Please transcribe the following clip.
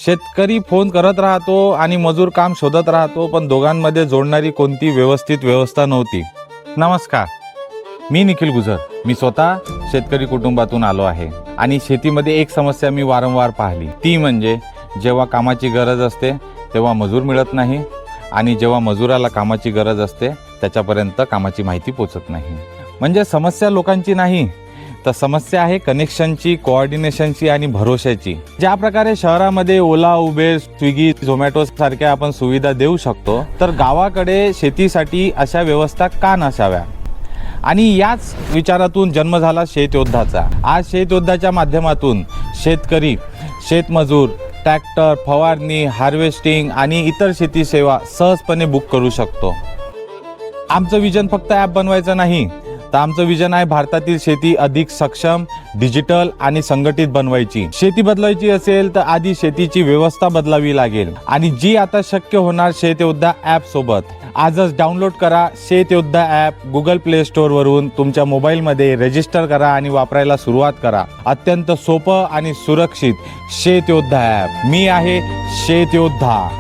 शेतकरी फोन करत राहतो आणि मजूर काम शोधत राहतो, पण दोघांमध्ये जोडणारी कोणती व्यवस्थित व्यवस्था नव्हती. नमस्कार, मी निखिल गुजर. मी स्वतः शेतकरी कुटुंबातून आलो आहे आणि शेतीमध्ये एक समस्या मी वारंवार पाहिली, ती म्हणजे जेव्हा कामाची गरज असते तेव्हा मजूर मिळत नाही आणि जेव्हा मजुराला कामाची गरज असते त्याच्यापर्यंत कामाची माहिती पोचत नाही. म्हणजे समस्या लोकांची नाही, तर समस्या आहे कनेक्शनची, कोऑर्डिनेशनची आणि भरोशाची. ज्या प्रकारे शहरामध्ये ओला, उबेर, स्विगी, झोमॅटो सारख्या आपण सुविधा देऊ शकतो, तर गावाकडे शेतीसाठी अशा व्यवस्था का नसाव्या? आणि याच विचारातून जन्म झाला शेतयोद्धाचा. आज शेतयोद्धाच्या माध्यमातून शेतकरी, शेतमजूर, ट्रॅक्टर, फवारणी, हार्वेस्टिंग आणि इतर शेती सेवा सहजपणे बुक करू शकतो. आमचं विजन फक्त ॲप बनवायचं नाही, तर आमचं विजन आहे भारतातील शेती अधिक सक्षम, डिजिटल आणि संघटित बनवायची. शेती बदलायची असेल तर आधी शेतीची व्यवस्था बदलावी लागेल आणि जी आता शक्य होणार शेतयोद्धा ॲप सोबत. आजच डाउनलोड करा शेतयोद्धा ॲप. गुगल प्ले स्टोअर वरून तुमच्या मोबाईलमध्ये रजिस्टर करा आणि वापरायला सुरुवात करा. अत्यंत सोपं आणि सुरक्षित शेतयोद्धा ॲप. मी आहे शेतयोद्धा.